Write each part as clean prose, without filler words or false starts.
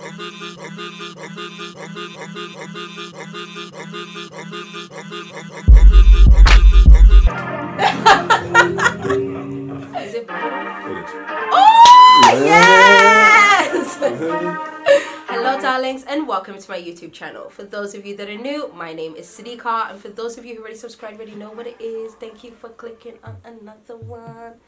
Is it Brampton? It is. Oh, yes! Hello, darlings, and welcome to my YouTube channel. For those of you that are new, my name is Sadicka, and for those of you who already subscribed, already know what it is. Thank you for clicking on another one.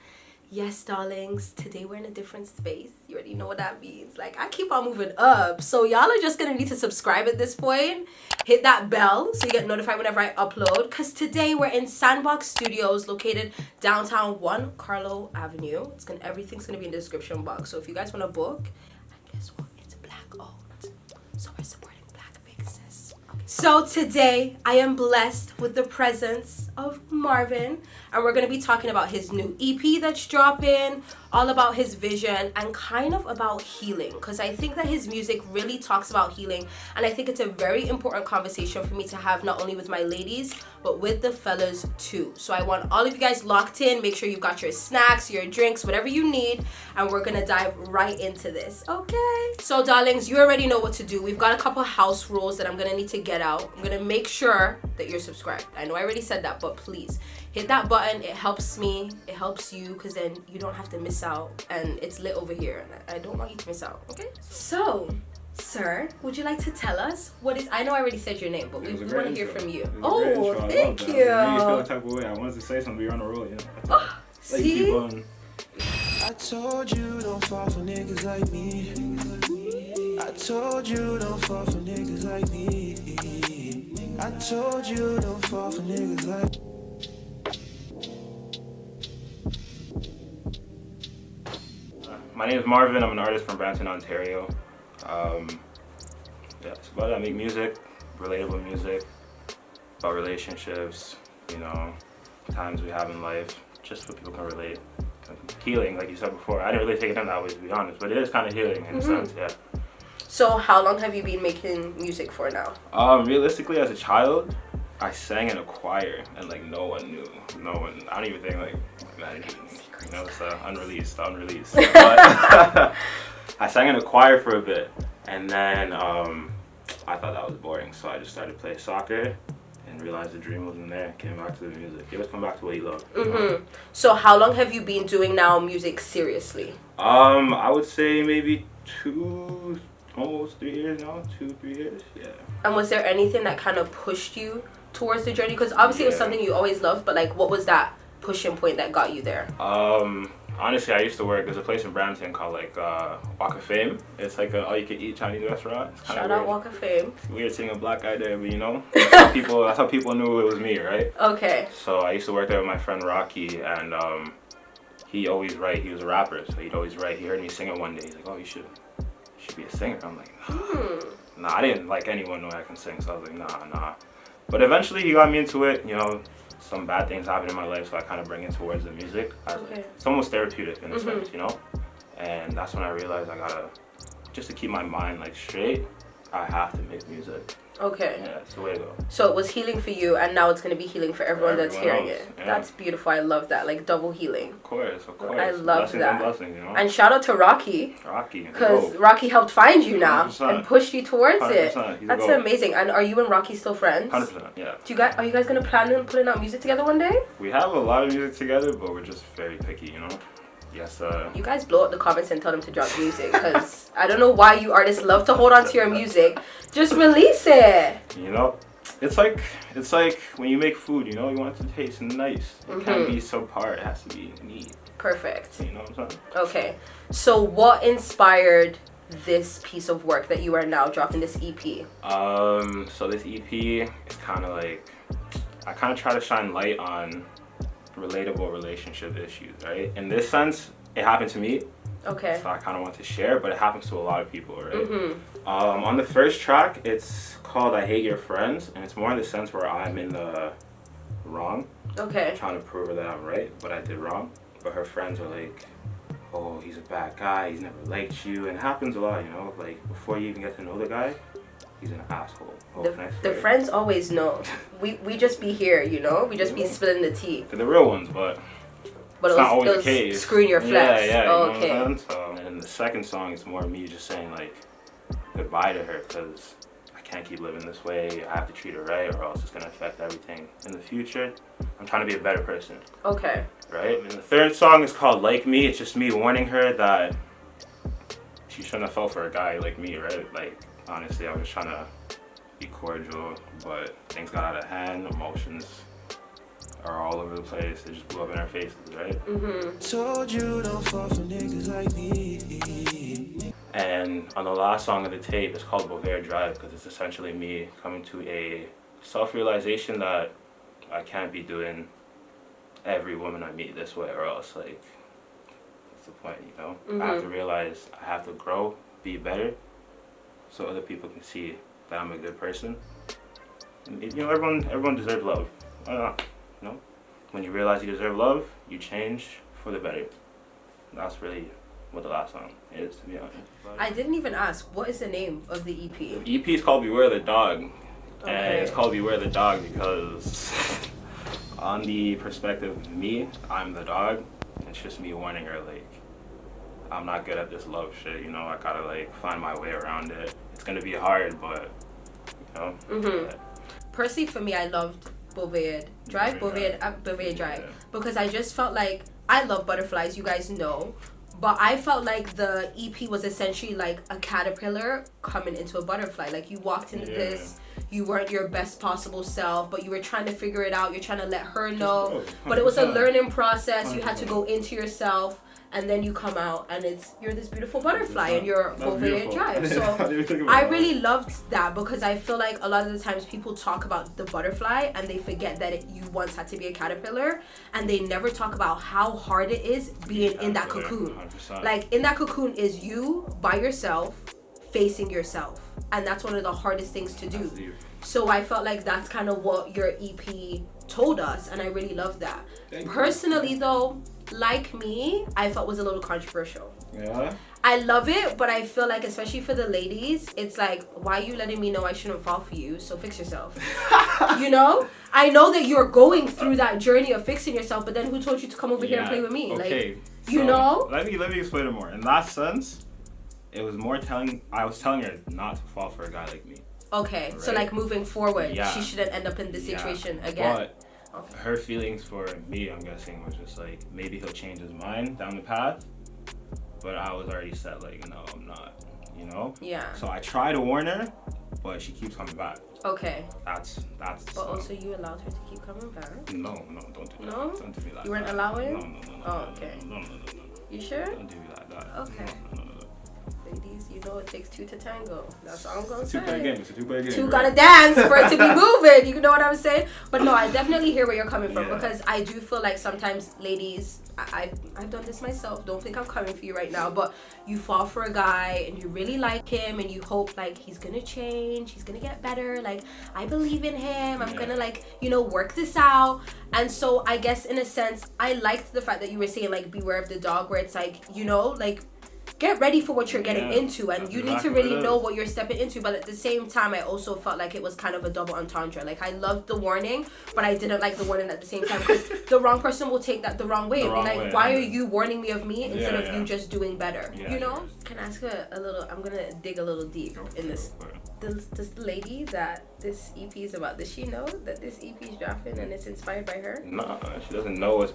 Yes, darlings, today we're in a different space. You already know what that means. Like, I keep on moving up, so y'all are just gonna need to subscribe at this point. Hit that bell so you get notified whenever I upload, because today we're in Sandbox Studios, located downtown 1 Carlo Avenue. Everything's gonna be in the description box, so if you guys want to book, and guess what, it's black owned, so we're supporting black business. Okay. So today I am blessed with the presence of Marvin, and we're going to be talking about his new EP that's dropping, all about his vision, and kind of about healing, because I think that his music really talks about healing, and I think it's a very important conversation for me to have, not only with my ladies but with the fellas too. So I want all of you guys locked in. Make sure you've got your snacks, your drinks, whatever you need, and we're gonna dive right into this. Okay, so darlings, you already know what to do. We've got a couple house rules that I'm gonna need to get out. I'm gonna make sure that you're subscribed. I know I already said that, but please hit that button. It helps me, it helps you, because then you don't have to miss out, and it's lit over here, and I don't want you to miss out. Okay, so sir, would you like to tell us what is, I know I already said your name, but we want to hear from you. Oh, thank you. It made me feel the type of way. I wanted to say something, we were on a roll, you know. Oh, see? I told you don't fall for niggas like me. I told you don't fall for niggas like me. I told you don't fall for niggas like My name is Marvin. I'm an artist from Brampton, Ontario. Yeah, it's about I make music, relatable music, about relationships, you know, times we have in life, just what people can relate. Healing, like you said before. I didn't really take it in that way, to be honest, but it is kind of healing in a sense, yeah. So how long have you been making music for now? Realistically, as a child, I sang in a choir, and like no one knew. No one. I don't even think like you know, it's unreleased. But I sang in a choir for a bit, and then I thought that was boring, so I just started playing soccer and realized the dream wasn't there. Came back to the music. You always come back to what you love. So how long have you been doing now music seriously? I would say maybe almost 3 years now. 2-3 years, yeah. And was there anything that kind of pushed you towards the journey? Because obviously it was something you always loved, but like, what was that pushing point that got you there? Honestly, I used to work, there's a place in Brampton called like Walk of Fame. It's like a all-you-can-eat Chinese restaurant. Shout out Walk of Fame. It's weird seeing a black guy there, but you know, that's how people knew it was me, right? Okay. So I used to work there with my friend Rocky, and he always write. He was a rapper, so he'd always write. He heard me singing one day. He's like, "Oh, you should be a singer." I'm like, nah, I didn't like anyone know I can sing, so I was like, nah. But eventually he got me into it, you know. Some bad things happened in my life, so I kind of bring it towards the music. It's almost therapeutic in a sense, you know? And that's when I realized I gotta, just to keep my mind like straight, I have to make music. Okay. Yeah, that's the way to go. So it was healing for you, and now it's going to be healing for everyone that's hearing it. Yeah. That's beautiful. I love that. Like, double healing. Of course. I love that. Blessings, you know? And shout out to Rocky. Because Rocky helped find you now 100%. And pushed you towards 100%. it. That's amazing. And are you and Rocky still friends? 100%, yeah. Are you guys going to plan on putting out music together one day? We have a lot of music together, but we're just very picky, you know? Yes, You guys blow up the comments and tell them to drop music, because I don't know why you artists love to hold on to your music. Just release it. You know, it's like when you make food, you know, you want it to taste nice. It can't be subpar, it has to be neat. Perfect. You know what I'm saying? Okay, so what inspired this piece of work that you are now dropping, this EP? So this EP is kind of like, I kind of try to shine light on relatable relationship issues, right? In this sense, it happened to me. Okay. So I kind of want to share, but it happens to a lot of people, right? On the first track, it's called I Hate Your Friends, and it's more in the sense where I'm in the wrong. Okay. I'm trying to prove her that I'm right, but I did wrong. But her friends are like, oh, he's a bad guy, he's never liked you, and it happens a lot, you know? Like, before you even get to know the guy, he's an asshole. The friends always know. We just be here, you know? We just be spilling the tea. They're the real ones, but it's not always the case. Screwing your flex. Yeah, oh, you know okay. what I'm saying? So, and then the second song is more me just saying like, goodbye to her because I can't keep living this way. I have to treat her right or else it's going to affect everything in the future. I'm trying to be a better person. Okay. Right? And the third song is called Like Me. It's just me warning her that she shouldn't have fell for a guy like me, right? Like, honestly, I was just trying to be cordial, but things got out of hand. Emotions are all over the place. They just blew up in our faces, right? Told you don't fall for niggas like me. And on the last song of the tape, it's called Beauvais Drive because it's essentially me coming to a self-realization that I can't be doing every woman I meet this way or else, like, what's the point, you know? I have to realize I have to grow, be better, so other people can see that I'm a good person. And, you know, everyone deserves love. Why not? You know? When you realize you deserve love, you change for the better. That's really what the last song is, to be honest. I didn't even ask, what is the name of the EP? The EP is called Beware the Dog. Okay. And it's called Beware the Dog because on the perspective of me, I'm the dog. It's just me warning her, like, I'm not good at this love shit, you know? I gotta, like, find my way around it. It's gonna be hard, but, you know? But Personally, for me, I loved Beauvais Drive, Beauvais Drive, Yeah. because I just felt like, I love butterflies, you guys know, but I felt like the EP was essentially like a caterpillar coming into a butterfly. Like, you walked into this, you weren't your best possible self, but you were trying to figure it out, you're trying to let her know, but it was a learning process, you had to go into yourself, and then you come out and you're this beautiful butterfly and you're Beauvais Drive. So I really loved that because I feel like a lot of the times people talk about the butterfly and they forget that you once had to be a caterpillar, and they never talk about how hard it is being in that cocoon. 100%. Like, in that cocoon is you by yourself facing yourself, and that's one of the hardest things to do. So I felt like that's kind of what your EP told us, and I really loved that. Personally though, Like Me, I felt was a little controversial. Yeah? I love it, but I feel like, especially for the ladies, it's like, why are you letting me know I shouldn't fall for you? So fix yourself. You know? I know that you're going through that journey of fixing yourself, but then who told you to come over here and play with me? Okay. Like, you know? Let me explain it more. In that sense, it was more I was telling her not to fall for a guy like me. Okay, Right? so like moving forward, Yeah. she shouldn't end up in this situation again. But her feelings for me, I'm guessing, was just like, maybe he'll change his mind down the path. But I was already set, like, no, I'm not, you know? Yeah. So I try to warn her, but she keeps coming back. Okay. That's But also you allowed her to keep coming back? No, don't do that. No? Don't do me like that. You weren't allowing? No. Oh, okay. No. You sure? Don't do me like that. Okay. No. Ladies, you know it takes two to tango. That's all I'm gonna It's say. a two-player game. It's a two-player game. Two right? gotta dance for it to be moving. You know what I'm saying? But no, I definitely hear where you're coming from, Yeah. because I do feel like sometimes ladies, I've done this myself. Don't think I'm coming for you right now, but you fall for a guy and you really like him and you hope like he's gonna change, he's gonna get better. Like, I believe in him. I'm gonna, like, you know, work this out. And so I guess in a sense, I liked the fact that you were saying like beware of the dog, where it's like, you know, like, get ready for what you're getting into, and you need to really know what you're stepping into. But at the same time, I also felt like it was kind of a double entendre. Like, I loved the warning, but I didn't like the warning at the same time, because the wrong person will take that the wrong way. Why are you warning me of me instead of you just doing better? You know? Can I ask a little? I'm gonna dig a little deep in this. Does the lady that this EP is about, does she know that this EP is dropping and it's inspired by her? No, she doesn't know it's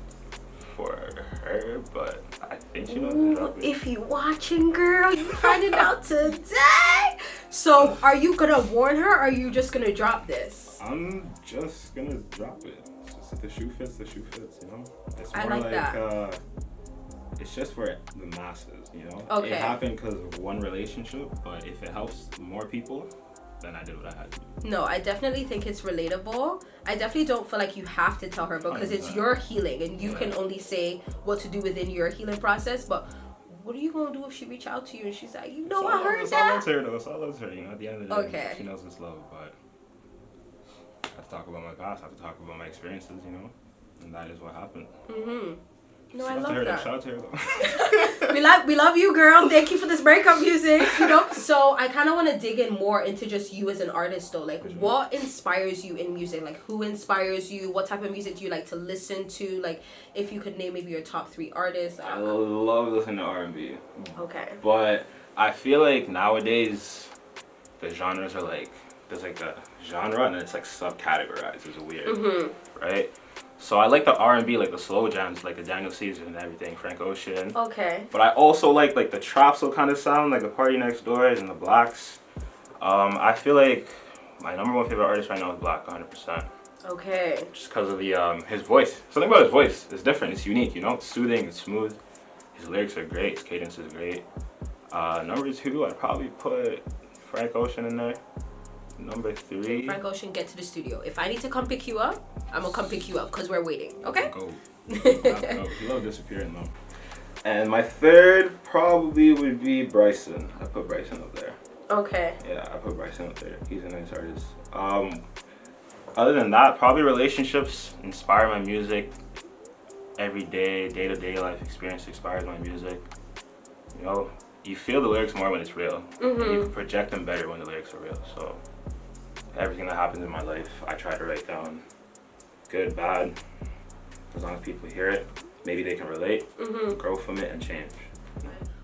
for her, but I think she knows it's dropping. If you watching, girl, you find it out today. So, are you gonna warn her, or are you just gonna drop this? I'm just gonna drop it. It's just, if the shoe fits, you know? It's more I like that. It's just for the masses, you know? Okay. It happened because of one relationship, but if it helps more people, then I did what I had to do. No, I definitely think it's relatable. I definitely don't feel like you have to tell her, because it's your healing and you can only say what to do within your healing process. But what are you gonna do if she reach out to you and she's like, you know, I heard that? It's all loves her though. It's all loves her, you know? At the end of the day, Okay. she knows it's love, but I have to talk about my past. I have to talk about my experiences, you know? And that is what happened. No, I love that. Shout out to her though. we love you, girl. Thank you for this breakup music, you know? So I kind of want to dig in more into just you as an artist though. Like, what inspires you in music? Like, who inspires you? What type of music do you like to listen to? Like, if you could name maybe your top 3 artists. I love listening to R&B. Okay. But I feel like nowadays the genres are like, there's like a genre and then it's like subcategorized. It's weird, right? So I like the R&B, like the slow jams, like the Daniel Caesar and everything, Frank Ocean. Okay. But I also like the trap soul kind of sound, like the Party Next Doors and the Blacks. I feel like my number one favorite artist right now is Black, 100%. Okay. Just because of the his voice. Something about his voice is different. It's unique, you know. It's soothing. It's smooth. His lyrics are great. His cadence is great. Number 2, I'd probably put Frank Ocean in there. Number 3. Frank Ocean, get to the studio. If I need to come pick you up, I'm gonna come pick you up because we're waiting. Okay. Go. He love disappearing though. And my 3rd probably would be Bryson. I put Bryson up there. Okay. Yeah, I put Bryson up there. He's a nice artist. Other than that, probably relationships inspire my music. Every day, day-to-day life experience inspires my music. You know, you feel the lyrics more when it's real. You can project them better when the lyrics are real. So everything that happens in my life, I try to write down. Good, bad. As long as people hear it, maybe they can relate, grow from it, and change.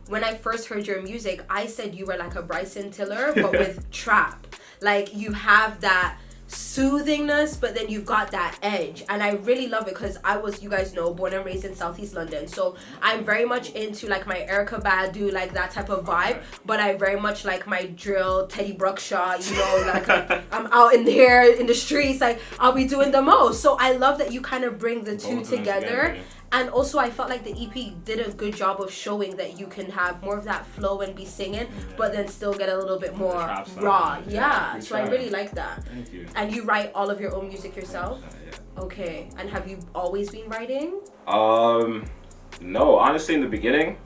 When I first heard your music, I said you were like a Bryson Tiller, but with trap. Like, you have that soothingness, but then you've got that edge, and I really love it because I was, you guys know, born and raised in Southeast London, so I'm very much into like my Erykah Badu, like that type of vibe, but I very much like my drill, Teddy Bruckshaw, you know, like I'm out in there in the streets, like I'll be doing the most. So I love that you kind of bring the two together. And also, I felt like the EP did a good job of showing that you can have more of that flow and be singing, but then still get a little bit more raw. Yeah, so I really like that. Thank you. And you write all of your own music yourself? Yeah. Okay. And have you always been writing? No, honestly, in the beginning,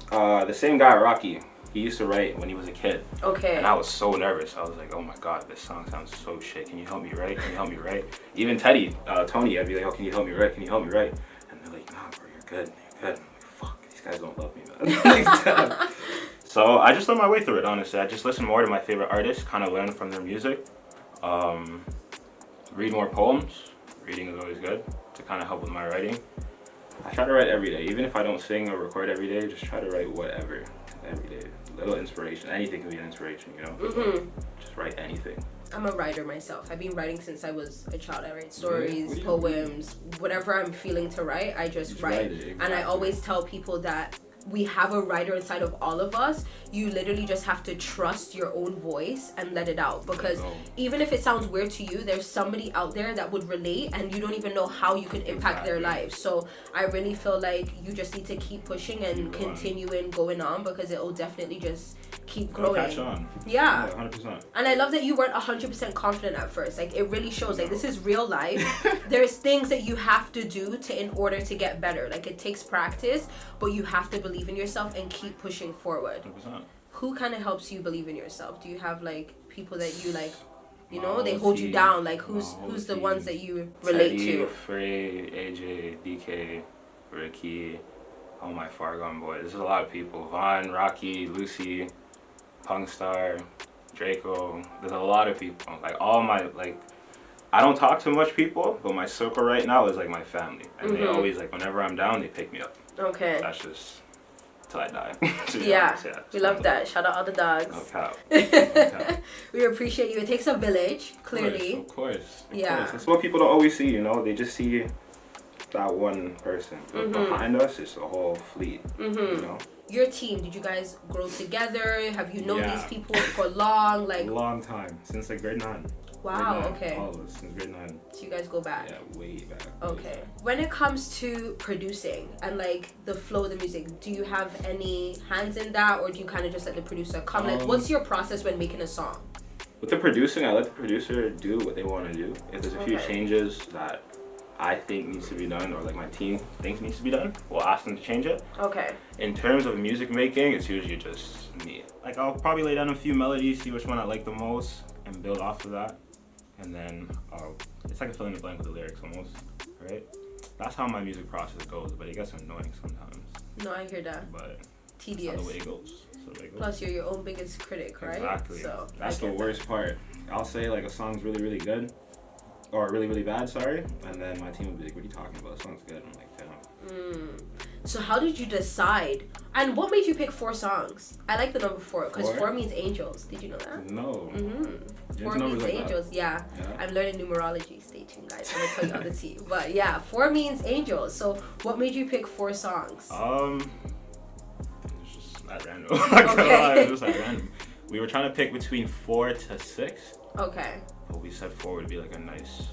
the same guy, Rocky, he used to write when he was a kid. Okay. And I was so nervous. I was like, oh my God, this song sounds so shit. Can you help me write? Can you help me write? Even Teddy, Tony, I'd be like, oh, can you help me write? Can you help me write? Like, nah, bro, you're good. I'm like, fuck, these guys don't love me, man. So I just learned my way through it, honestly. I just listen more to my favorite artists, kind of learn from their music. Read more poems. Reading is always good to kind of help with my writing. I try to write every day. Even if I don't sing or record every day, just try to write whatever every day. Little inspiration. Anything can be an inspiration, you know? Just write anything. I'm a writer myself. I've been writing since I was a child. I write stories, poems, whatever I'm feeling to write, I just write. Exactly. And I always tell people that we have a writer inside of all of us. You literally just have to trust your own voice and let it out, because even if it sounds weird to you, there's somebody out there that would relate and you don't even know how you could impact their lives. So I really feel like you just need to keep pushing and continuing going on, because it will definitely just keep growing. Catch on. Yeah. 100%. And I love that you weren't 100% confident at first. Like, it really shows, like, this is real life. There's things that you have to do in order to get better. Like, it takes practice, but you have to believe in yourself and keep pushing forward. 100%. Who kind of helps you believe in yourself? Do you have, like, people that you, like, you know, they hold you down? Like, who's the ones that you relate Teddy, to? Frey, AJ, DK, Ricky, all my Fargon boys. There's a lot of people. Vaughn, Rocky, Lucy, Punkstar, Draco. There's a lot of people. Like, all my, like, I don't talk to much people, but my circle right now is like my family. And they always, like, whenever I'm down, they pick me up. Okay. That's just till I die. Yeah, we love that. Shout out all the dogs. No cap. No cap. We appreciate you. It takes a village, clearly. Of course. Yeah. That's what people don't always see, you know? They just see that one person. But behind us, it's a whole fleet, you know? Your team, did you guys grow together? Have you known these people for long? Like, a long time, since like grade 9. Wow, grade 9, okay. All of us, since grade 9. So you guys go back? Yeah, way back. Okay. When it comes to producing and like the flow of the music, do you have any hands in that, or do you kind of just let the producer come? Like, what's your process when making a song? With the producing, I let the producer do what they want to do. If there's a few changes that I think needs to be done, or like my team thinks needs to be done, we'll ask them to change it. Okay. In terms of music making, it's usually just me. Like, I'll probably lay down a few melodies, see which one I like the most, and build off of that. And then it's like a fill in the blank with the lyrics almost, right? That's how my music process goes, but it gets annoying sometimes. No, I hear that. But tedious. That's the way it goes. Plus, you're your own biggest critic, right? Exactly. So that's the worst part. I'll say like a song's really, really good, or really, really bad, sorry, and then my team will be like, what are you talking about? The song's good. I'm like, damn. So how did you decide? And what made you pick 4 songs? I like the number 4 because 4 means angels. Did you know that? No. 4 means like angels. Yeah. I'm learning numerology. Stay tuned, guys. I'm gonna tell you on the tea. But yeah, 4 means angels. So what made you pick 4 songs? It's just at random. Okay. It's just at random. We were trying to pick between 4 to 6. Okay. But we said 4 would be like a nice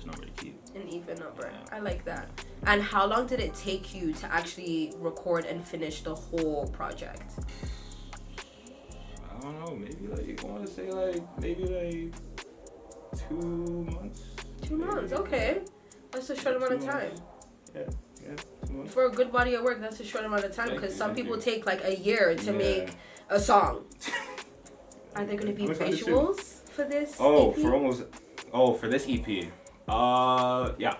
number to keep. An even number. Yeah. I like that. And how long did it take you to actually record and finish the whole project? I don't know. Maybe like I want to say maybe 2 months. 2 months. Okay. That's a short amount of time. Yeah. 2 months. For a good body of work, that's a short amount of time because some people take like a year to make a song. Are there going to be visuals for this EP? For this EP. Yeah.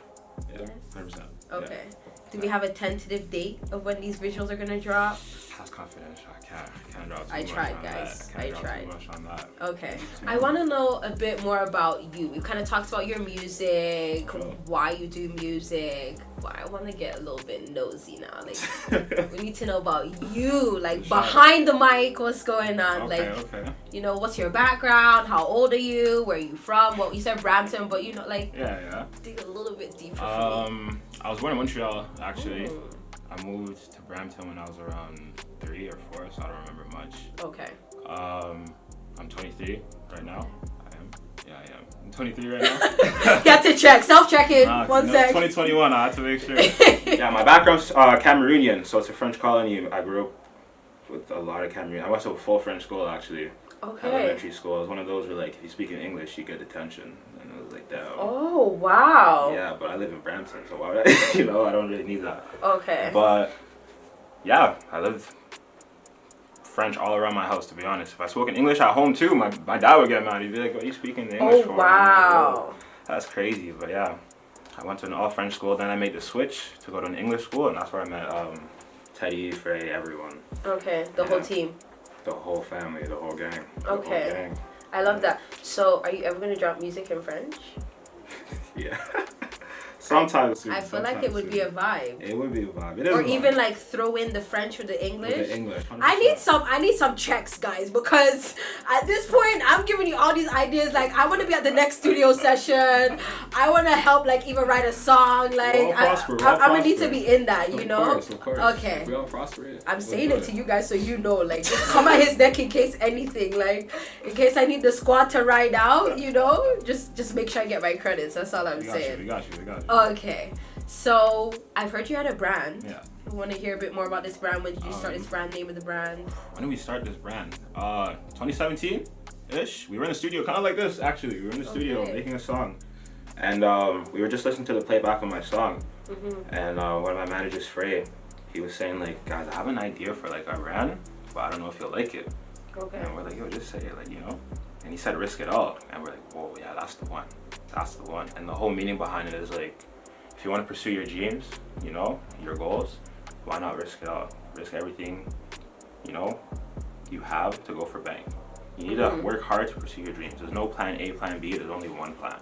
Yes. 100%. Okay. Do we have a tentative date of when these visuals are going to drop? That's confidential. I can't drop too I much tried, on guys. that. I can't drop too much on that. Okay. I want to know a bit more about you. We kind of talked about your music, why you do music. But I want to get a little bit nosy now. Like, we need to know about you, like behind the mic, what's going on. Okay. You know, what's your background? How old are you? Where are you from? Well, you said Brampton, but you know, like, dig a little bit deeper for me. I was born in Montreal, actually. I moved to Brampton when I was around 3 or 4, so I don't remember much. Okay. I'm 23 right now. I am. I'm 23 right now. You have to check. Self-checking. One sec. 2021, I had to make sure. Yeah, my background's Cameroonian, so it's a French colony. I grew up with a lot of Cameroon. I went to a full French school, actually. Okay. Elementary school. It was one of those where, like, if you speak in English, you get detention. And it was like, damn. Oh, wow. Yeah, but I live in Brampton, so why would I, I don't really need that. Okay. But, yeah, I lived French all around my house, to be honest. If I spoke in English at home, too, my dad would get mad. He'd be like, what are you speaking in English for? Wow. Like, that's crazy, but yeah. I went to an all-French school, then I made the switch to go to an English school, and that's where I met Teddy, Frey, everyone. Okay, the whole team. The whole family, the whole gang. Okay. Whole gang. I love that. So, are you ever going to drop music in French? Yeah. Sometimes soon. I feel like it would be a vibe. It would be a vibe. Or even like throw in the French or the English. With the English. 100%. I need some checks, guys, because at this point I'm giving you all these ideas. Like, I want to be at the next studio session. I want to help, like, even write a song. Like, I'm gonna need to be in that, you know. Of course. Okay. We all prosper. Yeah. I'm saying it to you guys so you know. Like, just come at his neck in case anything. Like, in case I need the squad to ride out, you know. Just make sure I get my credits. That's all I'm saying. We got you. Okay, so I've heard you had a brand. Yeah. I want to hear a bit more about this brand. When did you start this brand? Name of the brand? When did we start this brand? 2017-ish. We were in the studio, kind of like this, actually. We were in the studio making a song. And we were just listening to the playback of my song. And one of my managers, Frey, he was saying, like, guys, I have an idea for, like, a brand, but I don't know if you'll like it. Okay. And we're like, yo, just say it, like, you know. And he said, risk it all. And we're like, whoa, yeah, that's the one. That's the one. And the whole meaning behind it is, like, if you want to pursue your dreams, you know, your goals, why not risk it all? Risk everything, you know, you have to go for bank. You need to work hard to pursue your dreams. There's no plan A, plan B. There's only one plan.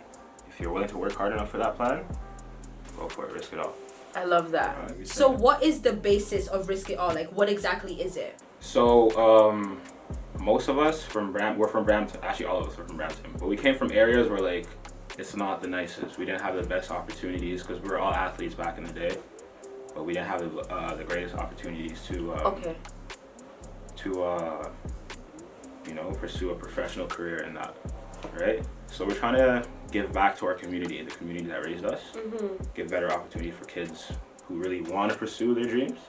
If you're willing to work hard enough for that plan, go for it. Risk it all. I love that. So what is the basis of Risk It All? Like, what exactly is it? So, most of us we're from Brampton. Actually, all of us are from Brampton. But we came from areas where, like, it's not the nicest. We didn't have the best opportunities because we were all athletes back in the day. But we didn't have the greatest opportunities to you know, pursue a professional career in that, right? So we're trying to give back to our community, the community that raised us, give better opportunity for kids who really want to pursue their dreams.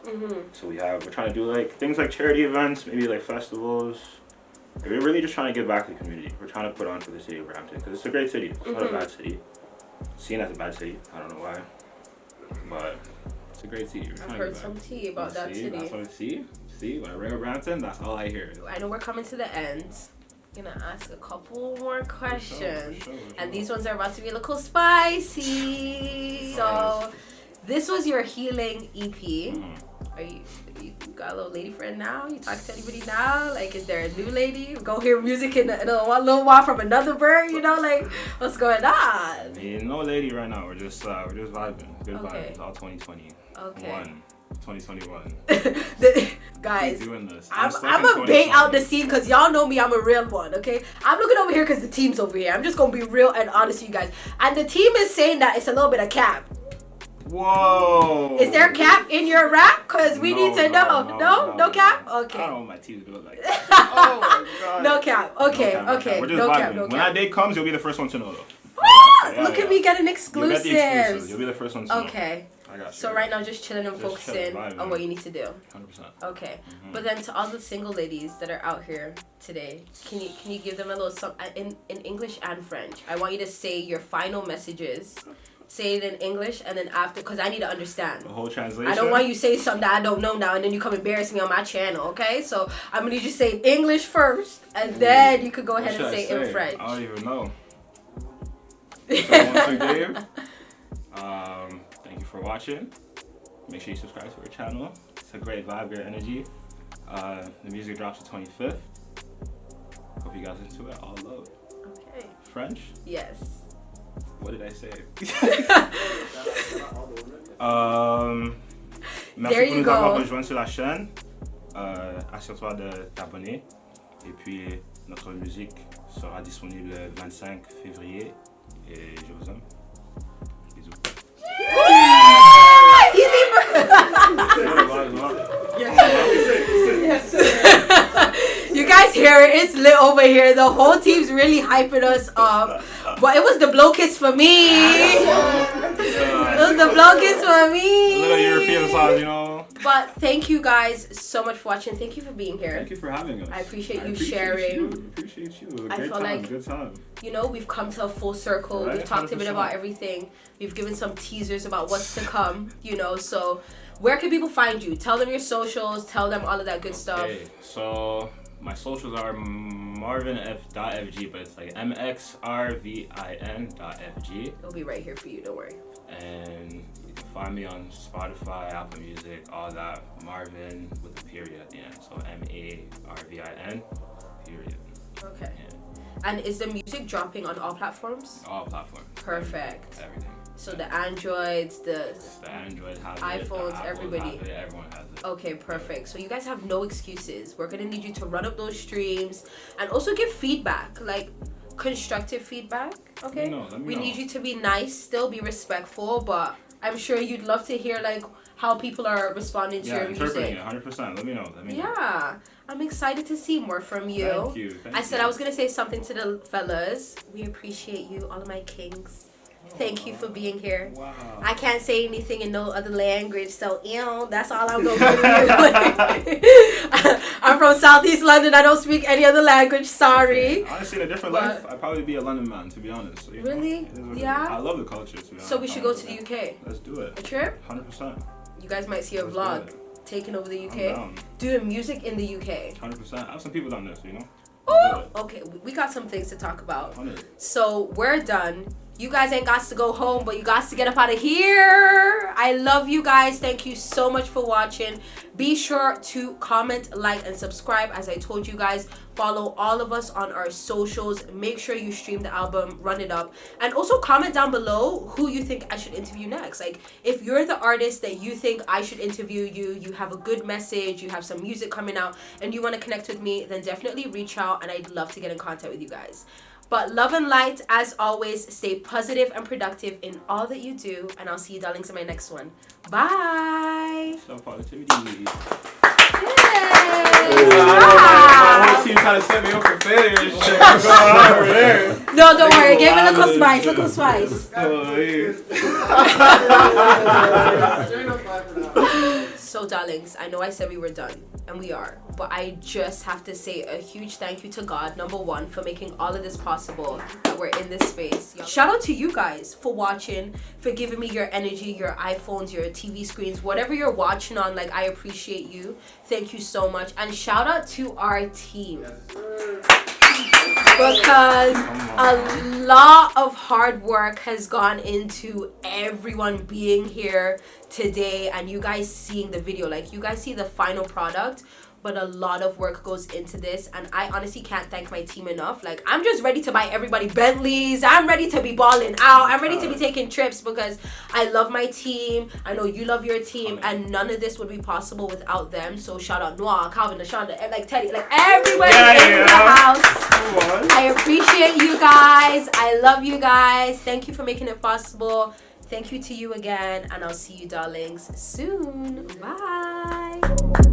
So we're trying to do, like, things like charity events, maybe like festivals. We're really just trying to give back to the community. We're trying to put on for the city of Brampton because it's a great city. It's not a bad city. It's seen as a bad city. I don't know why, but it's a great city. I've heard some tea about that city. That's what I see. When I bring up Brampton, that's all I hear. I know we're coming to the end. I'm gonna ask a couple more questions, For sure. And these ones are about to be a little spicy. So, this was your healing EP. You got a little lady friend now? You talk to anybody now? Like, is there a new lady? Go hear music in a little while from another bird, you know? Like, what's going on? I mean, no lady right now. We're just vibing. Good vibes. It's all 2020. Okay. 2021. Guys, doing this. I'm gonna bait out the scene because y'all know me. I'm a real one, okay? I'm looking over here because the team's over here. I'm just gonna be real and honest with you guys. And the team is saying that it's a little bit of cap. Whoa! Is there cap in your rap? Because we need to know. No cap? Okay. I don't want my team to do it like that. Oh my god. No cap. Okay, okay. We're just no vibing. cap, no cap. When that day comes, you'll be the first one to know though. Look at me getting exclusives. You'll get the exclusives. You'll be the first one to know. Okay. I got you. So right now, just chilling and focusing on what you need to do. 100%. Okay. But then to all the single ladies that are out here today, can you give them a little in English and French? I want you to say your final messages. Say it in English and then after, because I need to understand. The whole translation? I don't want you to say something that I don't know now and then you come embarrass me on my channel, okay? So I'm going to need you to say English first and then you could go ahead and say it in French. I don't even know. So once again, thank you for watching. Make sure you subscribe to our channel. It's a great vibe, great energy. The music drops the 25th. Hope you guys into it. All love. Okay. French? Yes. What did I say? Merci There pour you nous avoir go. rejoints sur la chaîne. Assure-toi de t'abonner. Et puis, notre musique sera disponible le 25 février. Et je vous aime. Bisous. You guys hear it? It's lit over here. The whole team's really hyping us up. But it was the blow kiss for me. It was the blow kiss for me. A little European sauce, you know. But thank you guys so much for watching. Thank you for being here. Thank you for having us. I appreciate you sharing. Appreciate you. It was a I great feel time. like, Good time. You know, we've come to a full circle. Right? We've talked a bit 100%. about everything. We've given some teasers about what's to come, you know. So where can people find you? Tell them your socials. Tell them all of that good stuff. Okay, so my socials are marvinf.fg, but it's like mxrvin.fg. It'll be right here for you. Don't worry. And you can find me on Spotify, Apple Music, all that. Marvin with a period at the end. So MARVIN, period. Okay. Yeah. And is the music dropping on all platforms? All platforms. Perfect. Everything. So the Androids, the Android has iPhones, it. The everybody. Have it, everyone has it. Okay, perfect. So you guys have no excuses. We're gonna need you to run up those streams and also give feedback, like constructive feedback. Okay. Let me We know. need you to be nice, still be respectful, but I'm sure you'd love to hear like how people are responding to your interpreting music. it 100%. Let me know. Yeah, I'm excited to see more from you. Thank you. I said I was gonna say something to the fellas. We appreciate you, all of my kings. Thank you for being here. Wow. I can't say anything in no other language, so that's all I'm gonna do. I'm from Southeast London. I don't speak any other language. Sorry. Okay. Honestly, in a different life, I'd probably be a London man, to be honest. So, you Really? know, it is what it Yeah? is. I love the culture, to be honest. So we should go to the UK. Let's do it. A trip? 100%. You guys might see a Let's do vlog it. taking over the I'm UK. down. Doing music in the UK. 100%. I have some people down there, so you know. Oh, okay. We got some things to talk about. 100. So we're done. You guys ain't got to go home, but you got to get up out of here. I love you guys. Thank you so much for watching. Be sure to comment, like, and subscribe. As I told you guys, follow all of us on our socials. Make sure you stream the album, run it up. And also comment down below who you think I should interview next. Like, if you're the artist that you think I should interview, you have a good message, you have some music coming out, and you want to connect with me, then definitely reach out, and I'd love to get in contact with you guys. But love and light, as always, stay positive and productive in all that you do. And I'll see you, darlings, in my next one. Bye. So positivity. Yay. My whole team trying to set me up for failure and shit. What's going on over there? No, don't worry. Give it a little spice. Little spice. So, darlings, I know I said we were done, and we are, but I just have to say a huge thank you to God, number one, for making all of this possible, that we're in this space. Shout out to you guys for watching, for giving me your energy, your iPhones, your TV screens, whatever you're watching on. Like, I appreciate you. Thank you so much. And shout out to our team. because a lot of hard work has gone into everyone being here today and you guys seeing the video. Like, you guys see the final product, but a lot of work goes into this, and I honestly can't thank my team enough. Like, I'm just ready to buy everybody Bentleys. I'm ready to be balling out. I'm ready to be taking trips because I love my team. I know you love your team, and none of this would be possible without them. So shout out Noah, Calvin, Lashonda, and like Teddy, like everybody in the house. I appreciate you guys. I love you guys. Thank you for making it possible. Thank you to you again, and I'll see you darlings soon. Bye.